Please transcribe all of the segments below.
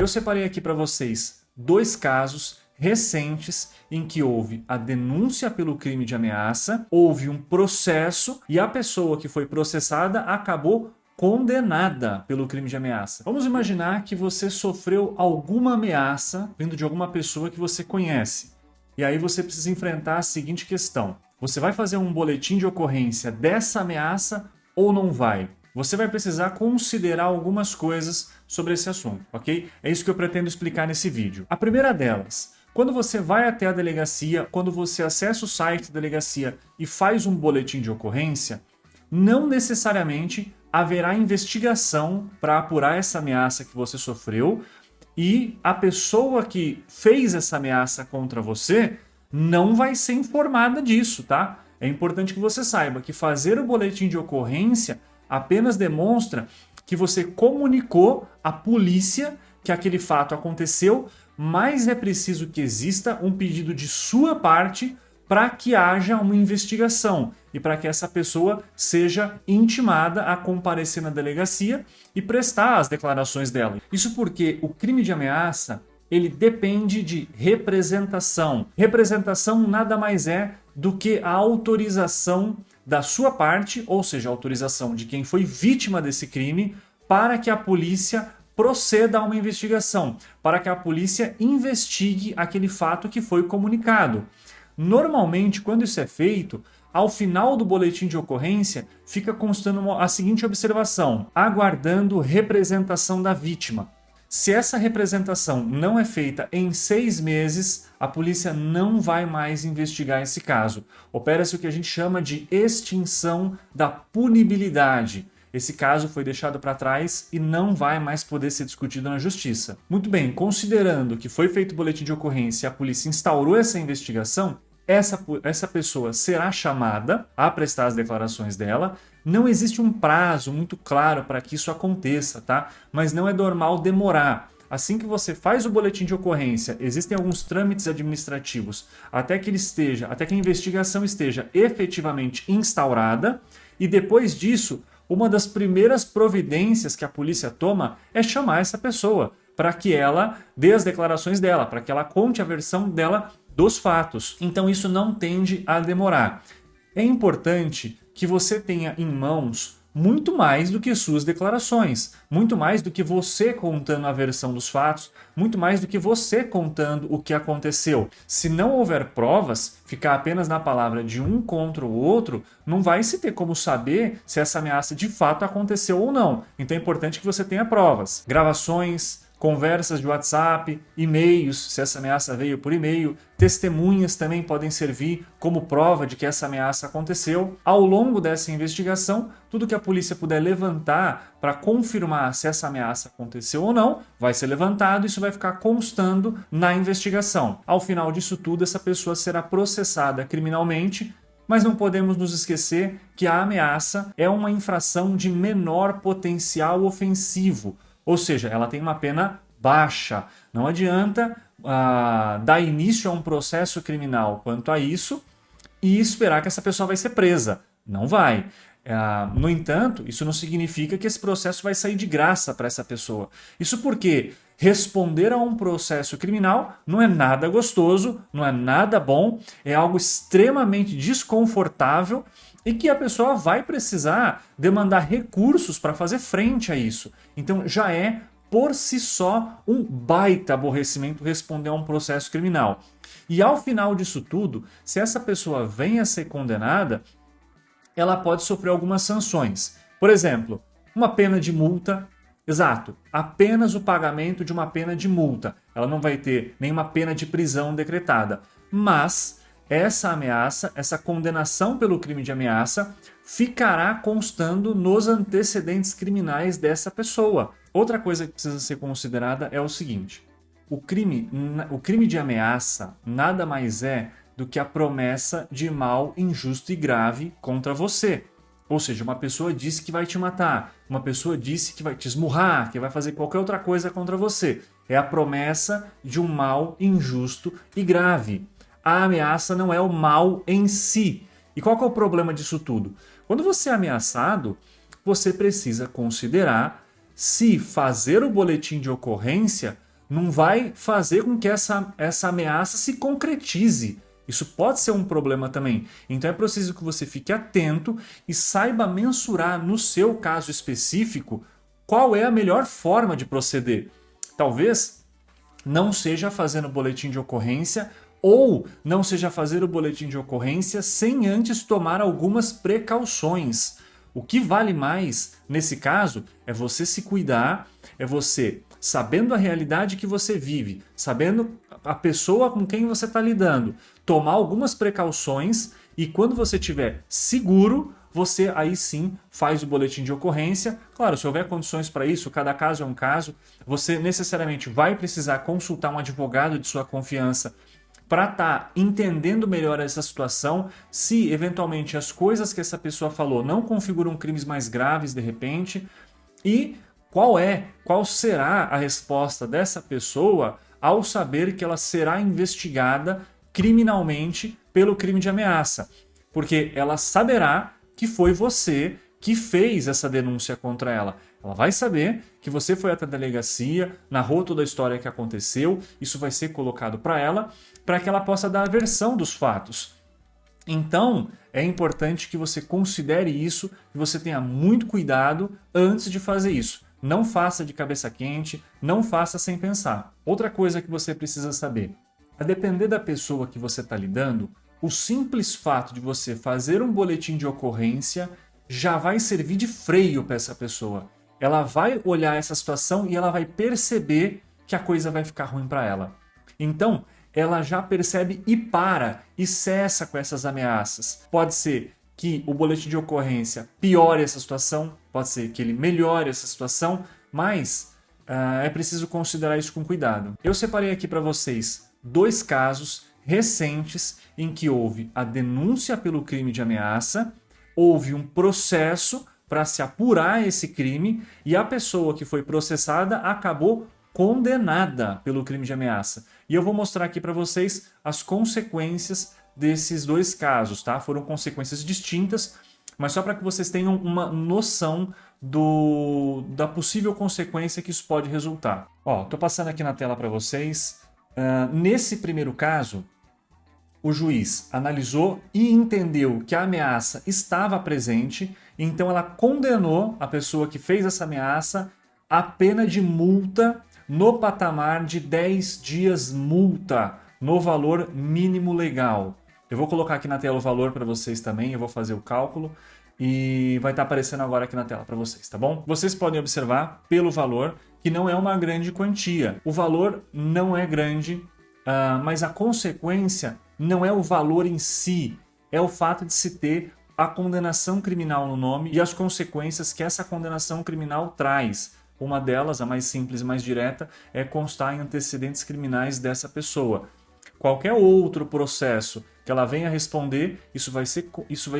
Eu separei aqui para vocês dois casos recentes em que houve a denúncia pelo crime de ameaça, houve um processo e a pessoa que foi processada acabou condenada pelo crime de ameaça. Vamos imaginar que você sofreu alguma ameaça vindo de alguma pessoa que você conhece. E aí você precisa enfrentar a seguinte questão: você vai fazer um boletim de ocorrência dessa ameaça ou não vai? Você vai precisar considerar algumas coisas sobre esse assunto, ok? É isso que eu pretendo explicar nesse vídeo. A primeira delas: quando você vai até a delegacia, quando você acessa o site da delegacia e faz um boletim de ocorrência, não necessariamente haverá investigação para apurar essa ameaça que você sofreu e a pessoa que fez essa ameaça contra você não vai ser informada disso, tá? É importante que você saiba que fazer o boletim de ocorrência apenas demonstra que você comunicou à polícia que aquele fato aconteceu, mas é preciso que exista um pedido de sua parte para que haja uma investigação e para que essa pessoa seja intimada a comparecer na delegacia e prestar as declarações dela. Isso porque o crime de ameaça, ele depende de representação. Representação nada mais é do que a autorização da sua parte, ou seja, a autorização de quem foi vítima desse crime, para que a polícia proceda a uma investigação, para que a polícia investigue aquele fato que foi comunicado. Normalmente, quando isso é feito, ao final do boletim de ocorrência, fica constando a seguinte observação: aguardando representação da vítima. Se essa representação não é feita em 6 meses, a polícia não vai mais investigar esse caso. Opera-se o que a gente chama de extinção da punibilidade. Esse caso foi deixado para trás e não vai mais poder ser discutido na justiça. Muito bem, considerando que foi feito o boletim de ocorrência e a polícia instaurou essa investigação, essa pessoa será chamada a prestar as declarações dela. Não existe um prazo muito claro para que isso aconteça, tá? Mas não é normal demorar. Assim que você faz o boletim de ocorrência, existem alguns trâmites administrativos até que a investigação esteja efetivamente instaurada, e depois disso, uma das primeiras providências que a polícia toma é chamar essa pessoa para que ela dê as declarações dela, para que ela conte a versão dela dos fatos. Então isso não tende a demorar. É importante que você tenha em mãos muito mais do que suas declarações, muito mais do que você contando a versão dos fatos, muito mais do que você contando o que aconteceu. Se não houver provas, ficar apenas na palavra de um contra o outro, não vai se ter como saber se essa ameaça de fato aconteceu ou não. Então é importante que você tenha provas, gravações, conversas de WhatsApp, e-mails, se essa ameaça veio por e-mail, testemunhas também podem servir como prova de que essa ameaça aconteceu. Ao longo dessa investigação, tudo que a polícia puder levantar para confirmar se essa ameaça aconteceu ou não, vai ser levantado e isso vai ficar constando na investigação. Ao final disso tudo, essa pessoa será processada criminalmente, mas não podemos nos esquecer que a ameaça é uma infração de menor potencial ofensivo. Ou seja, ela tem uma pena baixa. Não adianta dar início a um processo criminal quanto a isso e esperar que essa pessoa vai ser presa. Não vai. No entanto, isso não significa que esse processo vai sair de graça para essa pessoa. Isso porque responder a um processo criminal não é nada gostoso, não é nada bom, é algo extremamente desconfortável e que a pessoa vai precisar demandar recursos para fazer frente a isso. Então já é, por si só, um baita aborrecimento responder a um processo criminal. E ao final disso tudo, se essa pessoa vem a ser condenada, ela pode sofrer algumas sanções. Por exemplo, uma pena de multa. Exato, apenas o pagamento de uma pena de multa. Ela não vai ter nenhuma pena de prisão decretada. Mas essa ameaça, essa condenação pelo crime de ameaça, ficará constando nos antecedentes criminais dessa pessoa. Outra coisa que precisa ser considerada é o seguinte: o crime de ameaça nada mais é do que a promessa de mal injusto e grave contra você. Ou seja, uma pessoa disse que vai te matar, uma pessoa disse que vai te esmurrar, que vai fazer qualquer outra coisa contra você. É a promessa de um mal injusto e grave. A ameaça não é o mal em si. E qual que é o problema disso tudo? Quando você é ameaçado, você precisa considerar se fazer o boletim de ocorrência não vai fazer com que essa ameaça se concretize. Isso pode ser um problema também. Então é preciso que você fique atento e saiba mensurar no seu caso específico qual é a melhor forma de proceder. Talvez não seja fazendo boletim de ocorrência ou não seja fazer o boletim de ocorrência sem antes tomar algumas precauções. O que vale mais nesse caso é você se cuidar, é você sabendo a realidade que você vive, sabendo a pessoa com quem você está lidando, tomar algumas precauções e quando você estiver seguro, você aí sim faz o boletim de ocorrência. Claro, se houver condições para isso, cada caso é um caso, você necessariamente vai precisar consultar um advogado de sua confiança para estar entendendo melhor essa situação, se eventualmente as coisas que essa pessoa falou não configuram crimes mais graves de repente, e qual será a resposta dessa pessoa ao saber que ela será investigada criminalmente pelo crime de ameaça. Porque ela saberá que foi você que fez essa denúncia contra ela. Ela vai saber que você foi até a delegacia, narrou toda a história que aconteceu, isso vai ser colocado para que ela possa dar a versão dos fatos. Então, é importante que você considere isso, que você tenha muito cuidado antes de fazer isso. Não faça de cabeça quente, não faça sem pensar. Outra coisa que você precisa saber, a depender da pessoa que você está lidando, o simples fato de você fazer um boletim de ocorrência já vai servir de freio para essa pessoa. Ela vai olhar essa situação e ela vai perceber que a coisa vai ficar ruim para ela. Então, ela já percebe e para e cessa com essas ameaças. Pode ser que o boletim de ocorrência piore essa situação, pode ser que ele melhore essa situação, mas é preciso considerar isso com cuidado. Eu separei aqui para vocês 2 casos recentes em que houve a denúncia pelo crime de ameaça, houve um processo para se apurar esse crime e a pessoa que foi processada acabou condenada pelo crime de ameaça. E eu vou mostrar aqui para vocês as consequências desses 2 casos, tá? Foram consequências distintas, mas só para que vocês tenham uma noção da possível consequência que isso pode resultar. Ó, tô passando aqui na tela para vocês. Nesse primeiro caso, o juiz analisou e entendeu que a ameaça estava presente, então ela condenou a pessoa que fez essa ameaça a pena de multa no patamar de 10 dias multa, no valor mínimo legal. Eu vou colocar aqui na tela o valor para vocês também, eu vou fazer o cálculo e vai estar aparecendo agora aqui na tela para vocês, tá bom? Vocês podem observar pelo valor que não é uma grande quantia. O valor não é grande, mas a consequência não é o valor em si, é o fato de se ter a condenação criminal no nome e as consequências que essa condenação criminal traz. Uma delas, a mais simples e mais direta, é constar em antecedentes criminais dessa pessoa. Qualquer outro processo que ela venha responder, isso vai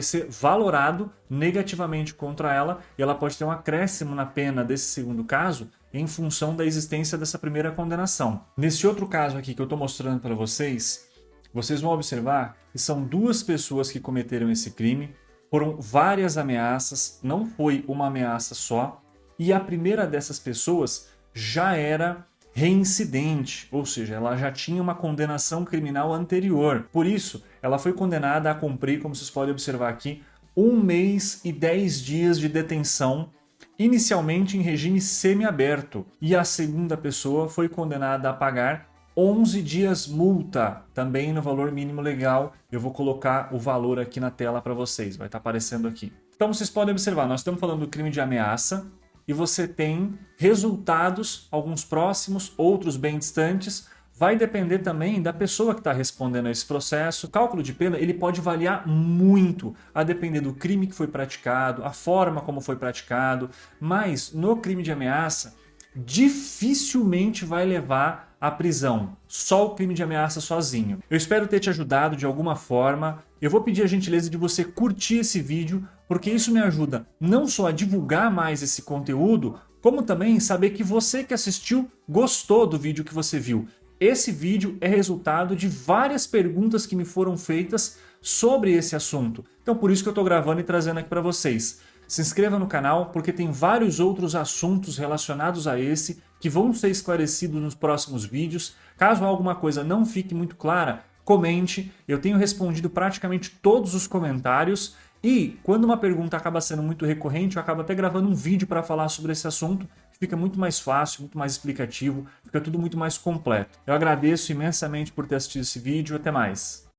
ser valorado negativamente contra ela e ela pode ter um acréscimo na pena desse segundo caso em função da existência dessa primeira condenação. Nesse outro caso aqui que eu estou mostrando para vocês, vocês vão observar que são 2 pessoas que cometeram esse crime, foram várias ameaças, não foi uma ameaça só, e a primeira dessas pessoas já era reincidente, ou seja, ela já tinha uma condenação criminal anterior. Por isso, ela foi condenada a cumprir, como vocês podem observar aqui, 1 mês e 10 dias de detenção, inicialmente em regime semiaberto. E a segunda pessoa foi condenada a pagar 11 dias multa, também no valor mínimo legal. Eu vou colocar o valor aqui na tela para vocês, vai estar aparecendo aqui. Então vocês podem observar, nós estamos falando do crime de ameaça, e você tem resultados, alguns próximos, outros bem distantes. Vai depender também da pessoa que está respondendo a esse processo. O cálculo de pena ele pode variar muito, a depender do crime que foi praticado, a forma como foi praticado, mas no crime de ameaça, dificilmente vai levar à prisão, só o crime de ameaça sozinho. Eu espero ter te ajudado de alguma forma. Eu vou pedir a gentileza de você curtir esse vídeo, porque isso me ajuda não só a divulgar mais esse conteúdo, como também saber que você que assistiu gostou do vídeo que você viu. Esse vídeo é resultado de várias perguntas que me foram feitas sobre esse assunto. Então por isso que eu estou gravando e trazendo aqui para vocês. Se inscreva no canal porque tem vários outros assuntos relacionados a esse que vão ser esclarecidos nos próximos vídeos. Caso alguma coisa não fique muito clara, comente. Eu tenho respondido praticamente todos os comentários. E quando uma pergunta acaba sendo muito recorrente, eu acabo até gravando um vídeo para falar sobre esse assunto. Fica muito mais fácil, muito mais explicativo, fica tudo muito mais completo. Eu agradeço imensamente por ter assistido esse vídeo. Até mais.